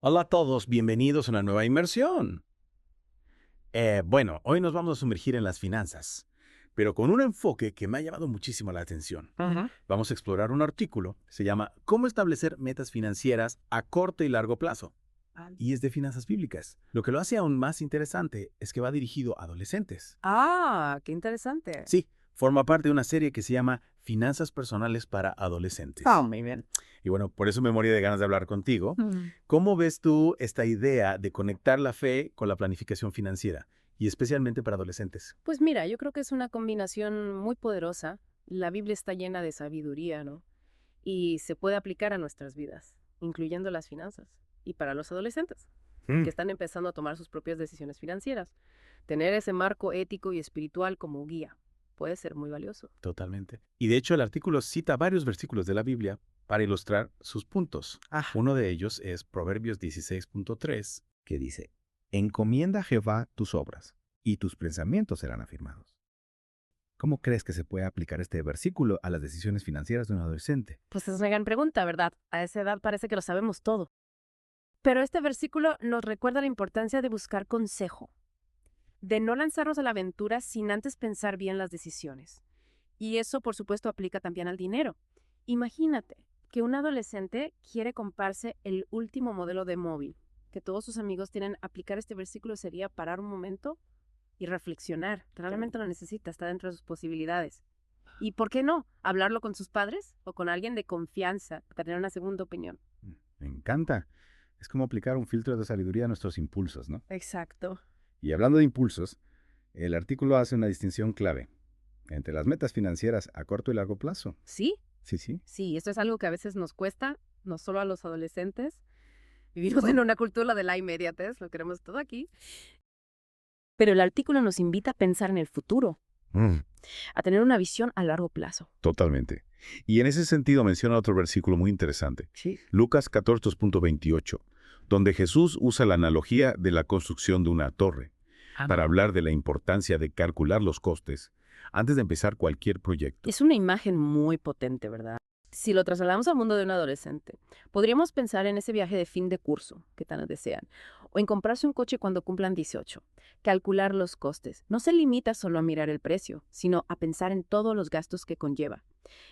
Hola a todos, bienvenidos a una nueva inmersión. Hoy nos vamos a sumergir en las finanzas, pero con un enfoque que me ha llamado muchísimo la atención. Ujú. Vamos a explorar un artículo, se llama ¿Cómo establecer metas financieras a corto y largo plazo? Y es de finanzas bíblicas. Lo que lo hace aún más interesante es que va dirigido a adolescentes. Qué interesante. Sí, forma parte de una serie que se llama Finanzas personales para adolescentes. Muy bien. Y bueno, por eso me moría de ganas de hablar contigo. Mm. ¿Cómo ves tú esta idea de conectar la fe con la planificación financiera? Y especialmente para adolescentes. Pues mira, yo creo que es una combinación muy poderosa. La Biblia está llena de sabiduría, ¿no? Y se puede aplicar a nuestras vidas, incluyendo las finanzas. Y para los adolescentes, que están empezando a tomar sus propias decisiones financieras. Tener ese marco ético y espiritual como guía puede ser muy valioso. Totalmente. Y de hecho el artículo cita varios versículos de la Biblia para ilustrar sus puntos. Uno de ellos es Proverbios 16.3, que dice, encomienda a Jehová tus obras, y tus pensamientos serán afirmados. ¿Cómo crees que se puede aplicar este versículo a las decisiones financieras de un adolescente? Pues es una gran pregunta, ¿verdad? A esa edad parece que lo sabemos todo. Pero este versículo nos recuerda la importancia de buscar consejo, de no lanzarnos a la aventura sin antes pensar bien las decisiones. Y eso, por supuesto, aplica también al dinero. Imagínate que un adolescente quiere comprarse el último modelo de móvil, que todos sus amigos tienen. Aplicar este versículo sería parar un momento y reflexionar. ¿Realmente lo necesita? Está dentro de sus posibilidades. ¿Y por qué no? Hablarlo con sus padres o con alguien de confianza para tener una segunda opinión. Me encanta. Es como aplicar un filtro de sabiduría a nuestros impulsos, ¿no? Exacto. Y hablando de impulsos, el artículo hace una distinción clave entre las metas financieras a corto y largo plazo. ¿Sí? Sí, sí. Sí, esto es algo que a veces nos cuesta, no solo a los adolescentes. Vivimos en una cultura de la inmediatez, lo queremos todo aquí. Pero el artículo nos invita a pensar en el futuro, a tener una visión a largo plazo. Totalmente. Y en ese sentido menciona otro versículo muy interesante, Sí. Lucas 14.28, donde Jesús usa la analogía de la construcción de una torre para hablar de la importancia de calcular los costes antes de empezar cualquier proyecto. Es una imagen muy potente, ¿verdad? Si lo trasladamos al mundo de un adolescente, podríamos pensar en ese viaje de fin de curso que tan desean, o en comprarse un coche cuando cumplan 18. Calcular los costes. No se limita solo a mirar el precio, sino a pensar en todos los gastos que conlleva.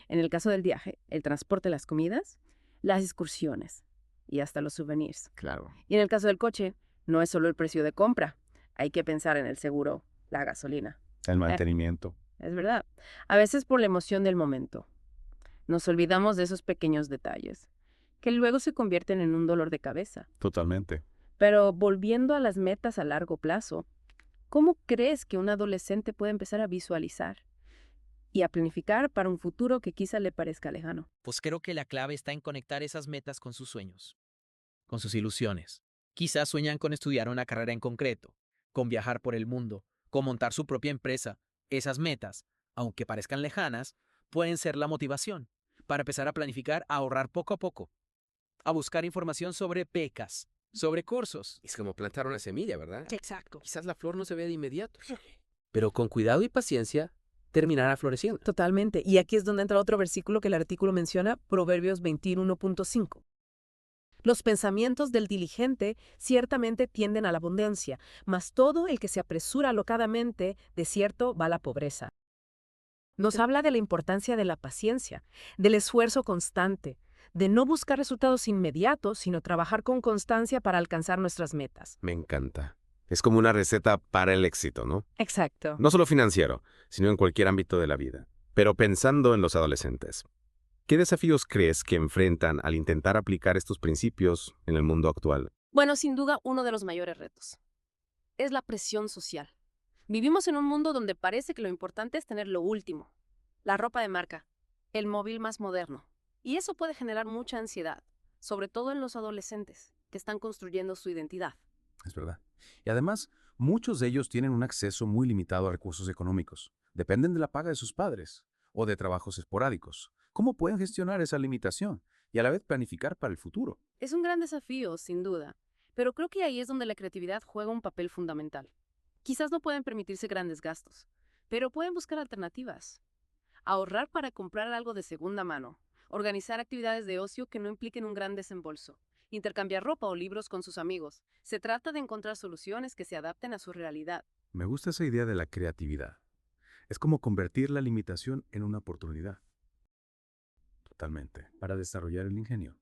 En el caso del viaje, el transporte, las comidas, las excursiones y hasta los souvenirs. Claro. Y en el caso del coche, no es solo el precio de compra. Hay que pensar en el seguro, la gasolina. El mantenimiento. Es verdad. A veces por la emoción del momento. Nos olvidamos de esos pequeños detalles, que luego se convierten en un dolor de cabeza. Totalmente. Pero volviendo a las metas a largo plazo, ¿cómo crees que un adolescente puede empezar a visualizar y a planificar para un futuro que quizá le parezca lejano? Pues creo que la clave está en conectar esas metas con sus sueños, con sus ilusiones. Quizás sueñan con estudiar una carrera en concreto, con viajar por el mundo, con montar su propia empresa. Esas metas, aunque parezcan lejanas, pueden ser la motivación para empezar a planificar, a ahorrar poco a poco, a buscar información sobre becas, sobre cursos. Es como plantar una semilla, ¿verdad? Exacto. Quizás la flor no se ve de inmediato, pero con cuidado y paciencia terminará floreciendo. Totalmente. Y aquí es donde entra otro versículo que el artículo menciona, Proverbios 21.5. Los pensamientos del diligente ciertamente tienden a la abundancia, mas todo el que se apresura alocadamente, de cierto, va a la pobreza. Nos habla de la importancia de la paciencia, del esfuerzo constante, de no buscar resultados inmediatos, sino trabajar con constancia para alcanzar nuestras metas. Me encanta. Es como una receta para el éxito, ¿no? Exacto. No solo financiero, sino en cualquier ámbito de la vida. Pero pensando en los adolescentes, ¿qué desafíos crees que enfrentan al intentar aplicar estos principios en el mundo actual? Bueno, sin duda, uno de los mayores retos es la presión social. Vivimos en un mundo donde parece que lo importante es tener lo último, la ropa de marca, el móvil más moderno. Y eso puede generar mucha ansiedad, sobre todo en los adolescentes, que están construyendo su identidad. Es verdad. Y además, muchos de ellos tienen un acceso muy limitado a recursos económicos. Dependen de la paga de sus padres o de trabajos esporádicos. ¿Cómo pueden gestionar esa limitación y a la vez planificar para el futuro? Es un gran desafío, sin duda, pero creo que ahí es donde la creatividad juega un papel fundamental. Quizás no pueden permitirse grandes gastos, pero pueden buscar alternativas. Ahorrar para comprar algo de segunda mano, organizar actividades de ocio que no impliquen un gran desembolso intercambiar ropa o libros con sus amigos. Se trata de encontrar soluciones que se adapten a su realidad. Me gusta esa idea de la creatividad. Es como convertir la limitación en una oportunidad. Totalmente. Para desarrollar el ingenio.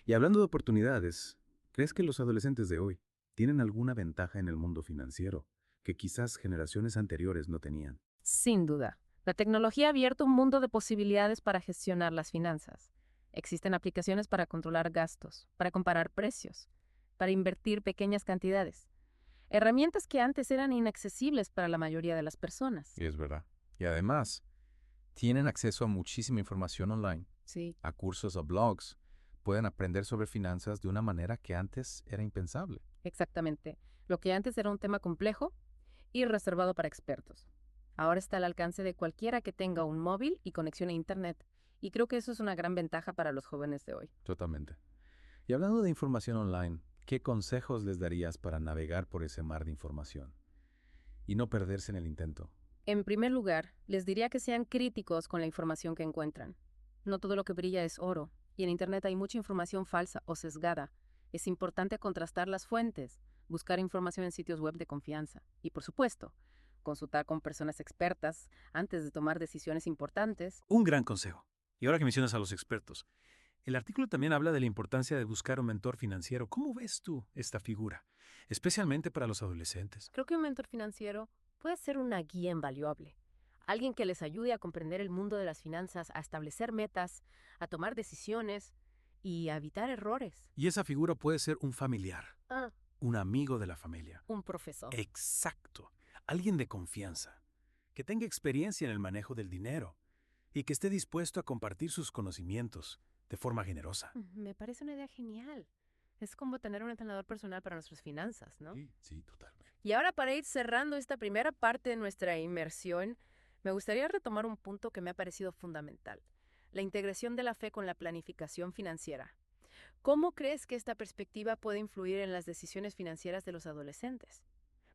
Y hablando de oportunidades, ¿crees que los adolescentes de hoy tienen alguna ventaja en el mundo financiero que quizás generaciones anteriores no tenían? Sin duda, la tecnología ha abierto un mundo de posibilidades para gestionar las finanzas. Existen aplicaciones para controlar gastos, para comparar precios, para invertir pequeñas cantidades. Herramientas que antes eran inaccesibles para la mayoría de las personas. Y es verdad. Y además, tienen acceso a muchísima información online, Sí. a cursos o blogs. Pueden aprender sobre finanzas de una manera que antes era impensable. Exactamente. Lo que antes era un tema complejo y reservado para expertos. Ahora está al alcance de cualquiera que tenga un móvil y conexión a Internet. Y creo que eso es una gran ventaja para los jóvenes de hoy. Totalmente. Y hablando de información online, ¿qué consejos les darías para navegar por ese mar de información y no perderse en el intento? En primer lugar, les diría que sean críticos con la información que encuentran. No todo lo que brilla es oro, y en Internet hay mucha información falsa o sesgada. Es importante contrastar las fuentes, buscar información en sitios web de confianza y, por supuesto, consultar con personas expertas antes de tomar decisiones importantes. Un gran consejo. Y ahora que mencionas a los expertos, el artículo también habla de la importancia de buscar un mentor financiero. ¿Cómo ves tú esta figura? Especialmente para los adolescentes. Creo que un mentor financiero puede ser una guía invaluable. Alguien que les ayude a comprender el mundo de las finanzas, a establecer metas, a tomar decisiones y a evitar errores. Y esa figura puede ser un familiar, Ah, un amigo de la familia. un profesor. Exacto. Alguien de confianza, que tenga experiencia en el manejo del dinero y que esté dispuesto a compartir sus conocimientos de forma generosa. Me parece una idea genial. Es como tener un entrenador personal para nuestras finanzas, ¿no? Sí, totalmente. Y ahora para ir cerrando esta primera parte de nuestra inmersión, me gustaría retomar un punto que me ha parecido fundamental, la integración de la fe con la planificación financiera. ¿Cómo crees que esta perspectiva puede influir en las decisiones financieras de los adolescentes?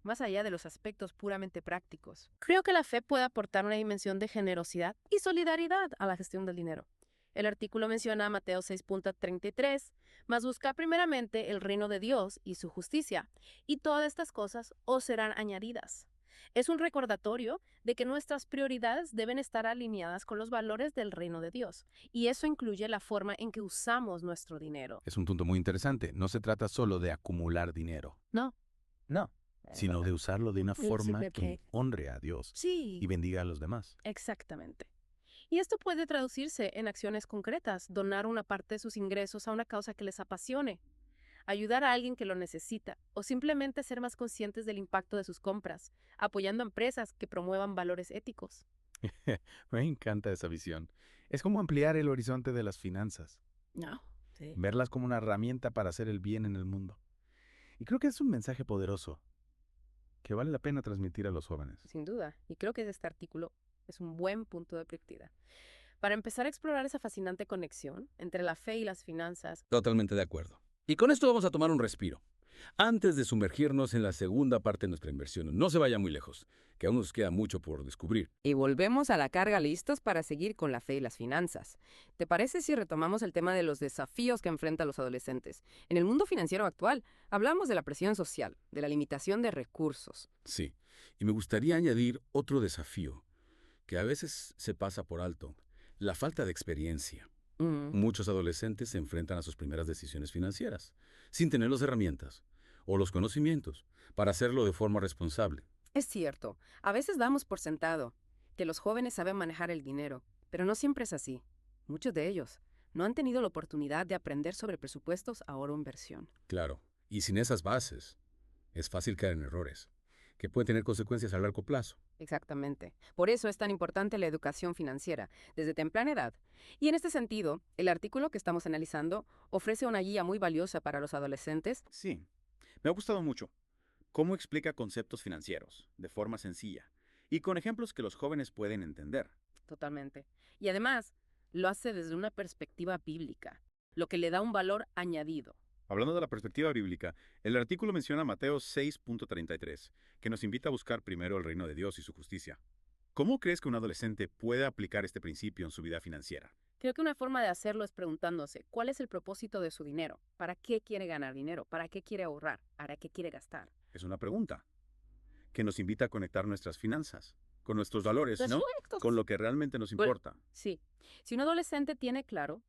Más allá de los aspectos puramente prácticos. Creo que la fe puede aportar una dimensión de generosidad y solidaridad a la gestión del dinero. El artículo menciona a Mateo 6.33, mas busca primeramente el reino de Dios y su justicia, y todas estas cosas os serán añadidas. Es un recordatorio de que nuestras prioridades deben estar alineadas con los valores del reino de Dios, y eso incluye la forma en que usamos nuestro dinero. Es un punto muy interesante. No se trata solo de acumular dinero. No. No. Sino de usarlo de una forma CPP. que honre a Dios Sí. y bendiga a los demás. Exactamente. Y esto puede traducirse en acciones concretas, donar una parte de sus ingresos a una causa que les apasione, ayudar a alguien que lo necesita o simplemente ser más conscientes del impacto de sus compras, apoyando a empresas que promuevan valores éticos. Me encanta esa visión. Es como ampliar el horizonte de las finanzas, No, sí. verlas como una herramienta para hacer el bien en el mundo. Y creo que es un mensaje poderoso que vale la pena transmitir a los jóvenes. Sin duda. Y creo que este artículo es un buen punto de partida para empezar a explorar esa fascinante conexión entre la fe y las finanzas. Totalmente de acuerdo. Y con esto vamos a tomar un respiro. Antes de sumergirnos en la segunda parte de nuestra inversión, no se vaya muy lejos, que aún nos queda mucho por descubrir. Y volvemos a la carga listos para seguir con la fe y las finanzas. ¿Te parece si retomamos el tema de los desafíos que enfrentan los adolescentes? En el mundo financiero actual, hablamos de la presión social, de la limitación de recursos. Sí, y me gustaría añadir otro desafío, que a veces se pasa por alto, la falta de experiencia. Muchos adolescentes se enfrentan a sus primeras decisiones financieras, sin tener las herramientas o los conocimientos para hacerlo de forma responsable. Es cierto, a veces damos por sentado que los jóvenes saben manejar el dinero, pero no siempre es así. Muchos de ellos no han tenido la oportunidad de aprender sobre presupuestos, ahorro o inversión. Claro, y sin esas bases, es fácil caer en errores, que pueden tener consecuencias a largo plazo. Exactamente. Por eso es tan importante la educación financiera, desde temprana edad. Y en este sentido, el artículo que estamos analizando ofrece una guía muy valiosa para los adolescentes. Sí, me ha gustado mucho. Cómo explica conceptos financieros, de forma sencilla, y con ejemplos que los jóvenes pueden entender. Totalmente. Y además, lo hace desde una perspectiva bíblica, lo que le da un valor añadido. Hablando de la perspectiva bíblica, el artículo menciona Mateo 6.33, que nos invita a buscar primero el reino de Dios y su justicia. ¿Cómo crees que un adolescente puede aplicar este principio en su vida financiera? Creo que una forma de hacerlo es preguntándose, ¿cuál es el propósito de su dinero? ¿Para qué quiere ganar dinero? ¿Para qué quiere ahorrar? ¿Para qué quiere gastar? Es una pregunta que nos invita a conectar nuestras finanzas con nuestros valores, ¿no? Perfecto. Con lo que realmente nos Bueno, importa. Sí. Si un adolescente tiene claro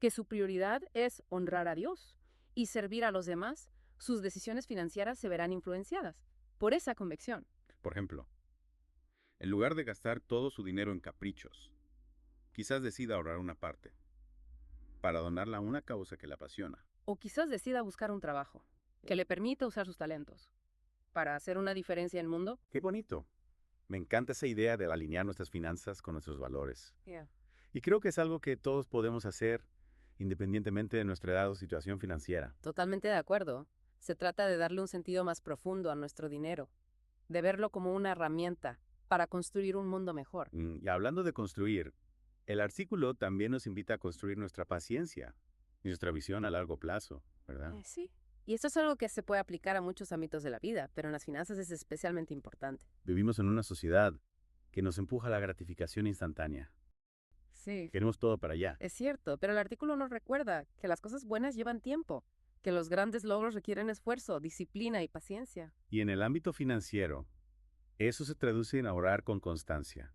que su prioridad es honrar a Dios y servir a los demás, sus decisiones financieras se verán influenciadas por esa convicción. Por ejemplo, en lugar de gastar todo su dinero en caprichos, quizás decida ahorrar una parte para donarla a una causa que le apasiona. O quizás decida buscar un trabajo que le permita usar sus talentos para hacer una diferencia en el mundo. ¡Qué bonito! Me encanta esa idea de alinear nuestras finanzas con nuestros valores. Y creo que es algo que todos podemos hacer independientemente de nuestra edad o situación financiera. Totalmente de acuerdo. Se trata de darle un sentido más profundo a nuestro dinero, de verlo como una herramienta para construir un mundo mejor. Y hablando de construir, el artículo también nos invita a construir nuestra paciencia y nuestra visión a largo plazo, ¿verdad? Sí. Y esto es algo que se puede aplicar a muchos ámbitos de la vida, pero en las finanzas es especialmente importante. Vivimos en una sociedad que nos empuja a la gratificación instantánea. Sí. Queremos todo para allá. Es cierto, pero el artículo nos recuerda que las cosas buenas llevan tiempo, que los grandes logros requieren esfuerzo, disciplina y paciencia. Y en el ámbito financiero, eso se traduce en ahorrar con constancia,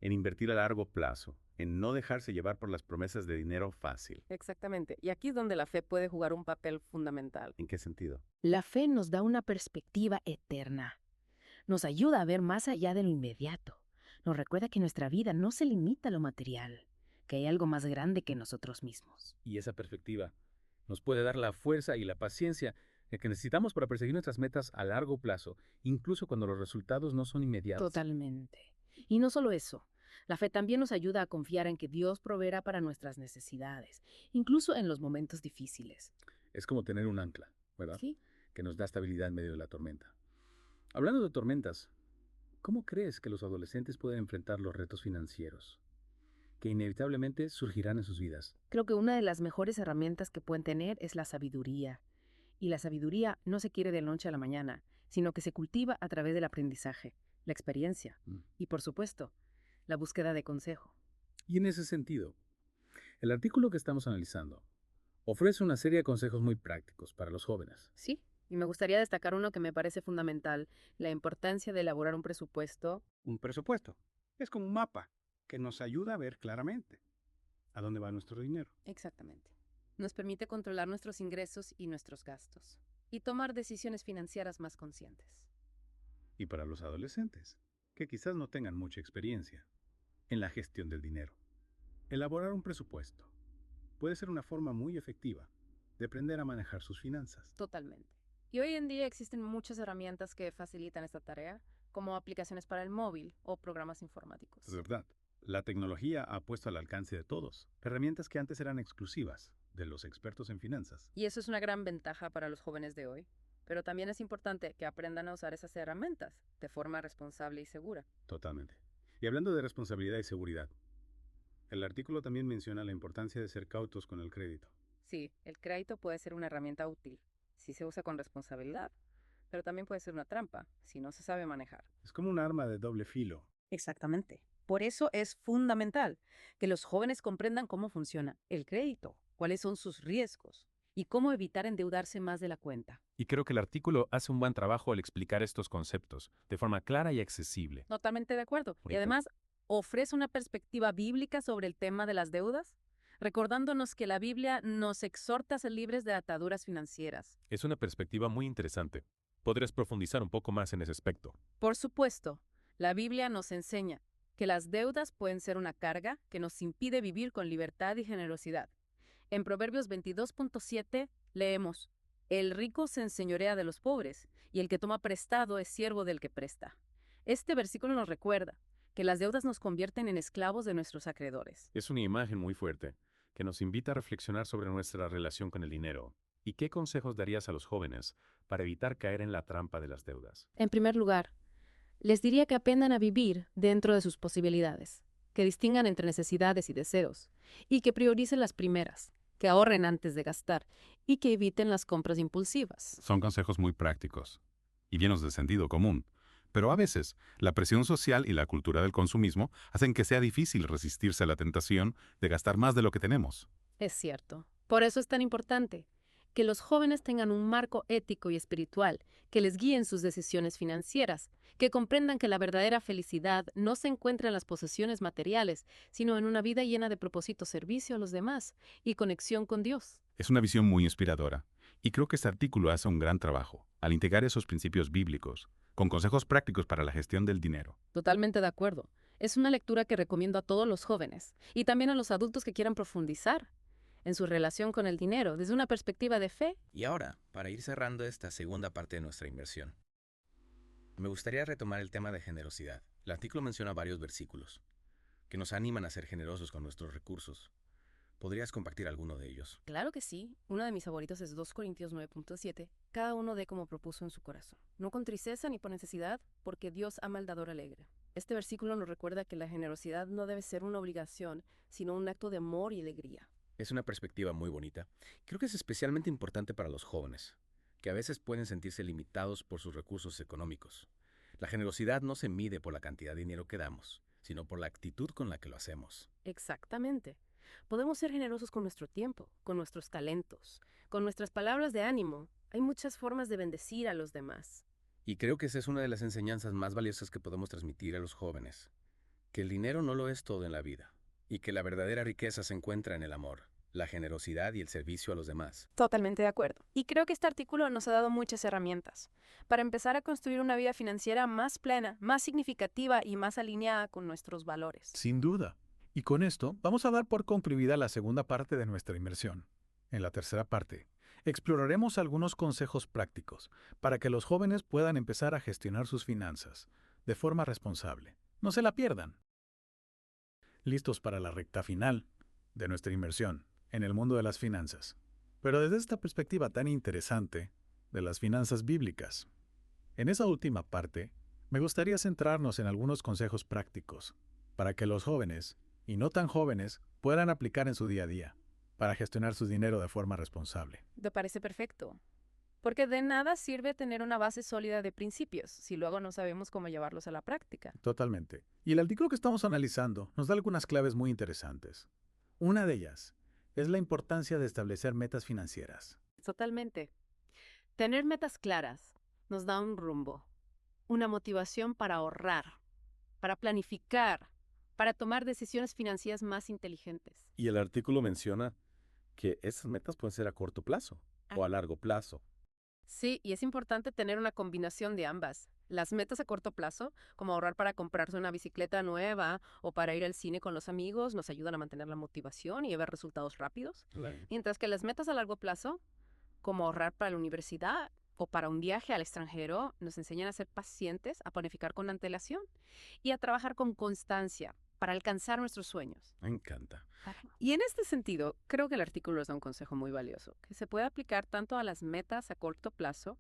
en invertir a largo plazo, en no dejarse llevar por las promesas de dinero fácil. Exactamente. Y aquí es donde la fe puede jugar un papel fundamental. ¿En qué sentido? La fe nos da una perspectiva eterna. Nos ayuda a ver más allá de lo inmediato. Nos recuerda que nuestra vida no se limita a lo material, que hay algo más grande que nosotros mismos. Y esa perspectiva nos puede dar la fuerza y la paciencia que necesitamos para perseguir nuestras metas a largo plazo, incluso cuando los resultados no son inmediatos. Totalmente. Y no solo eso. La fe también nos ayuda a confiar en que Dios proveerá para nuestras necesidades, incluso en los momentos difíciles. Es como tener un ancla, ¿verdad? Sí. Que nos da estabilidad en medio de la tormenta. Hablando de tormentas, ¿cómo crees que los adolescentes pueden enfrentar los retos financieros que inevitablemente surgirán en sus vidas? Creo que una de las mejores herramientas que pueden tener es la sabiduría. Y la sabiduría no se quiere de la noche a la mañana, sino que se cultiva a través del aprendizaje, la experiencia y, por supuesto, la búsqueda de consejo. Y en ese sentido, el artículo que estamos analizando ofrece una serie de consejos muy prácticos para los jóvenes. Sí, y me gustaría destacar uno que me parece fundamental, la importancia de elaborar un presupuesto. Un presupuesto es como un mapa que nos ayuda a ver claramente a dónde va nuestro dinero. Exactamente. Nos permite controlar nuestros ingresos y nuestros gastos y tomar decisiones financieras más conscientes. Y para los adolescentes, que quizás no tengan mucha experiencia en la gestión del dinero, elaborar un presupuesto puede ser una forma muy efectiva de aprender a manejar sus finanzas. Totalmente. Y hoy en día existen muchas herramientas que facilitan esta tarea, como aplicaciones para el móvil o programas informáticos. Es verdad. La tecnología ha puesto al alcance de todos herramientas que antes eran exclusivas de los expertos en finanzas. Y eso es una gran ventaja para los jóvenes de hoy. Pero también es importante que aprendan a usar esas herramientas de forma responsable y segura. Totalmente. Y hablando de responsabilidad y seguridad, el artículo también menciona la importancia de ser cautos con el crédito. Sí, el crédito puede ser una herramienta útil si se usa con responsabilidad, pero también puede ser una trampa si no se sabe manejar. Es como un arma de doble filo. Exactamente. Por eso es fundamental que los jóvenes comprendan cómo funciona el crédito, cuáles son sus riesgos y cómo evitar endeudarse más de la cuenta. Y creo que el artículo hace un buen trabajo al explicar estos conceptos de forma clara y accesible. Totalmente de acuerdo. Y Bonito. además ofrece una perspectiva bíblica sobre el tema de las deudas, recordándonos que la Biblia nos exhorta a ser libres de ataduras financieras. Es una perspectiva muy interesante. ¿Podrías profundizar un poco más en ese aspecto? Por supuesto, la Biblia nos enseña que las deudas pueden ser una carga que nos impide vivir con libertad y generosidad. En Proverbios 22.7 leemos: el rico se enseñorea de los pobres, y el que toma prestado es siervo del que presta. Este versículo nos recuerda que las deudas nos convierten en esclavos de nuestros acreedores. Es una imagen muy fuerte que nos invita a reflexionar sobre nuestra relación con el dinero. ¿Y qué consejos darías a los jóvenes para evitar caer en la trampa de las deudas? En primer lugar, les diría que aprendan a vivir dentro de sus posibilidades, que distingan entre necesidades y deseos, y que prioricen las primeras, que ahorren antes de gastar y que eviten las compras impulsivas. Son consejos muy prácticos y llenos de sentido común, Pero a veces, la presión social y la cultura del consumismo hacen que sea difícil resistirse a la tentación de gastar más de lo que tenemos. Es cierto. Por eso es tan importante que los jóvenes tengan un marco ético y espiritual que les guíe en sus decisiones financieras, que comprendan que la verdadera felicidad no se encuentra en las posesiones materiales, sino en una vida llena de propósito, servicio a los demás y conexión con Dios. Es una visión muy inspiradora, y creo que este artículo hace un gran trabajo al integrar esos principios bíblicos con consejos prácticos para la gestión del dinero. Totalmente de acuerdo. Es una lectura que recomiendo a todos los jóvenes y también a los adultos que quieran profundizar en su relación con el dinero desde una perspectiva de fe. Y ahora, para ir cerrando esta segunda parte de nuestra inversión, me gustaría retomar el tema de generosidad. El artículo menciona varios versículos que nos animan a ser generosos con nuestros recursos. ¿Podrías compartir alguno de ellos? Claro que sí. Uno de mis favoritos es 2 Corintios 9.7. Cada uno dé como propuso en su corazón. No con tristeza ni por necesidad, porque Dios ama al dador alegre. Este versículo nos recuerda que la generosidad no debe ser una obligación, sino un acto de amor y alegría. Es una perspectiva muy bonita. Creo que es especialmente importante para los jóvenes, que a veces pueden sentirse limitados por sus recursos económicos. La generosidad no se mide por la cantidad de dinero que damos, sino por la actitud con la que lo hacemos. Exactamente. Podemos ser generosos con nuestro tiempo, con nuestros talentos, con nuestras palabras de ánimo. Hay muchas formas de bendecir a los demás. Y creo que esa es una de las enseñanzas más valiosas que podemos transmitir a los jóvenes. Que el dinero no lo es todo en la vida, y que la verdadera riqueza se encuentra en el amor, la generosidad y el servicio a los demás. Totalmente de acuerdo. Y creo que este artículo nos ha dado muchas herramientas para empezar a construir una vida financiera más plena, más significativa y más alineada con nuestros valores. Sin duda. Y con esto vamos a dar por concluida la segunda parte de nuestra inmersión. En la tercera parte, exploraremos algunos consejos prácticos para que los jóvenes puedan empezar a gestionar sus finanzas de forma responsable. No se la pierdan. Listos para la recta final de nuestra inmersión en el mundo de las finanzas, pero desde esta perspectiva tan interesante de las finanzas bíblicas. En esa última parte, me gustaría centrarnos en algunos consejos prácticos para que los jóvenes y no tan jóvenes puedan aplicar en su día a día para gestionar su dinero de forma responsable. Me parece perfecto. Porque de nada sirve tener una base sólida de principios si luego no sabemos cómo llevarlos a la práctica. Totalmente. Y el artículo que estamos analizando nos da algunas claves muy interesantes. Una de ellas es la importancia de establecer metas financieras. Totalmente. Tener metas claras nos da un rumbo, una motivación para ahorrar, para planificar, para tomar decisiones financieras más inteligentes. Y el artículo menciona que esas metas pueden ser a corto plazo o a largo plazo. Sí, y es importante tener una combinación de ambas. Las metas a corto plazo, como ahorrar para comprarse una bicicleta nueva o para ir al cine con los amigos, nos ayudan a mantener la motivación y a ver resultados rápidos. Claro. Mientras que las metas a largo plazo, como ahorrar para la universidad o para un viaje al extranjero, nos enseñan a ser pacientes, a planificar con antelación y a trabajar con constancia para alcanzar nuestros sueños. Me encanta. Y en este sentido, creo que el artículo nos da un consejo muy valioso, que se puede aplicar tanto a las metas a corto plazo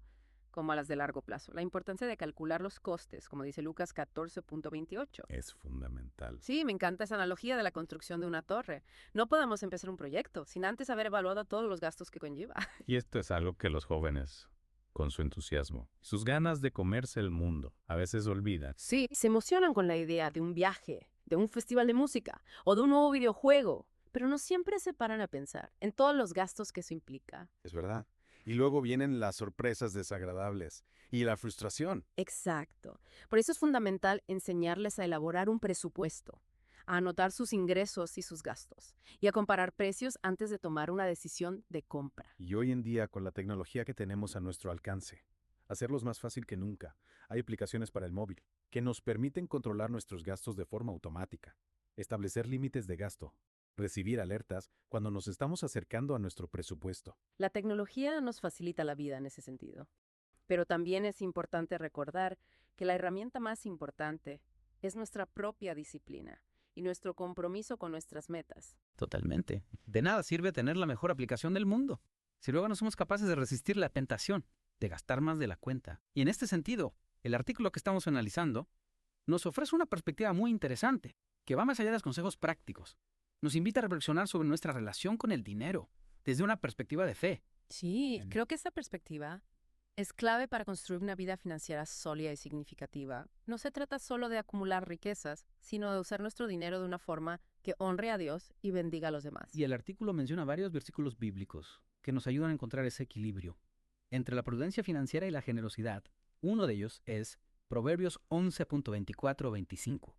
como a las de largo plazo. La importancia de calcular los costes, como dice Lucas 14.28. Es fundamental. Sí, me encanta esa analogía de la construcción de una torre. No podemos empezar un proyecto sin antes haber evaluado todos los gastos que conlleva. Y esto es algo que los jóvenes, con su entusiasmo, sus ganas de comerse el mundo, a veces olvidan. Sí, se emocionan con la idea de un viaje, de un festival de música o de un nuevo videojuego, pero no siempre se paran a pensar en todos los gastos que eso implica. Es verdad. Y luego vienen las sorpresas desagradables y la frustración. Exacto. Por eso es fundamental enseñarles a elaborar un presupuesto, a anotar sus ingresos y sus gastos y a comparar precios antes de tomar una decisión de compra. Y hoy en día, con la tecnología que tenemos a nuestro alcance, hacerlos más fácil que nunca. Hay aplicaciones para el móvil que nos permiten controlar nuestros gastos de forma automática, establecer límites de gasto, recibir alertas cuando nos estamos acercando a nuestro presupuesto. La tecnología nos facilita la vida en ese sentido. Pero también es importante recordar que la herramienta más importante es nuestra propia disciplina y nuestro compromiso con nuestras metas. Totalmente. De nada sirve tener la mejor aplicación del mundo si luego no somos capaces de resistir la tentación de gastar más de la cuenta. Y en este sentido, el artículo que estamos analizando nos ofrece una perspectiva muy interesante, que va más allá de los consejos prácticos. Nos invita a reflexionar sobre nuestra relación con el dinero, desde una perspectiva de fe. Sí, creo que esa perspectiva Es clave para construir una vida financiera sólida y significativa. No se trata solo de acumular riquezas, sino de usar nuestro dinero de una forma que honre a Dios y bendiga a los demás. Y el artículo menciona varios versículos bíblicos que nos ayudan a encontrar ese equilibrio entre la prudencia financiera y la generosidad. Uno de ellos es Proverbios 11.24-25,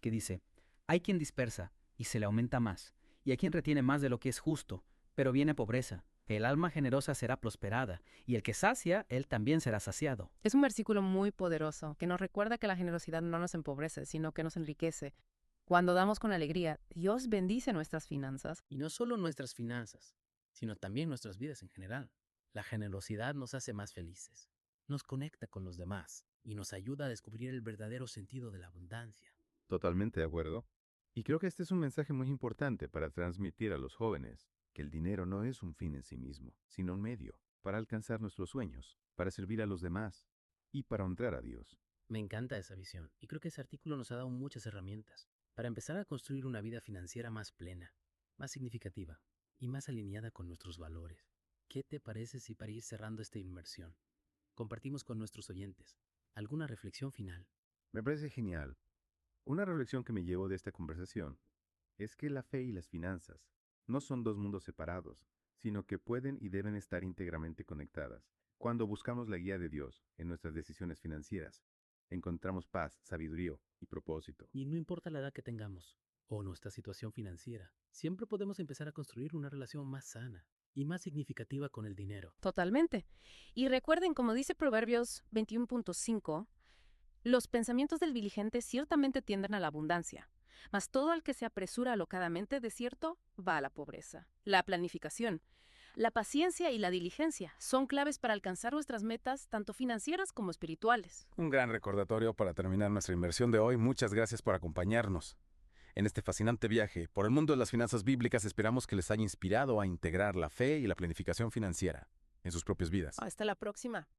que dice: hay quien dispersa y se le aumenta más, y hay quien retiene más de lo que es justo, pero viene pobreza. El alma generosa será prosperada, y el que sacia, él también será saciado. Es un versículo muy poderoso que nos recuerda que la generosidad no nos empobrece, sino que nos enriquece. Cuando damos con alegría, Dios bendice nuestras finanzas. Y no solo nuestras finanzas, sino también nuestras vidas en general. La generosidad nos hace más felices, nos conecta con los demás y nos ayuda a descubrir el verdadero sentido de la abundancia. Totalmente de acuerdo. Y creo que este es un mensaje muy importante para transmitir a los jóvenes, que el dinero no es un fin en sí mismo, sino un medio para alcanzar nuestros sueños, para servir a los demás y para honrar a Dios. Me encanta esa visión y creo que ese artículo nos ha dado muchas herramientas para empezar a construir una vida financiera más plena, más significativa y más alineada con nuestros valores. ¿Qué te parece si para ir cerrando esta inmersión compartimos con nuestros oyentes alguna reflexión final? Me parece genial. Una reflexión que me llevo de esta conversación es que la fe y las finanzas no son dos mundos separados, sino que pueden y deben estar íntegramente conectadas. Cuando buscamos la guía de Dios en nuestras decisiones financieras, encontramos paz, sabiduría y propósito. Y no importa la edad que tengamos o nuestra situación financiera, siempre podemos empezar a construir una relación más sana y más significativa con el dinero. Totalmente. Y recuerden, como dice Proverbios 21.5, los pensamientos del diligente ciertamente tienden a la abundancia, mas todo el que se apresura alocadamente, de cierto, va a la pobreza. La planificación, la paciencia y la diligencia son claves para alcanzar nuestras metas, tanto financieras como espirituales. Un gran recordatorio para terminar nuestra inmersión de hoy. Muchas gracias por acompañarnos en este fascinante viaje por el mundo de las finanzas bíblicas. Esperamos que les haya inspirado a integrar la fe y la planificación financiera en sus propias vidas. Hasta la próxima.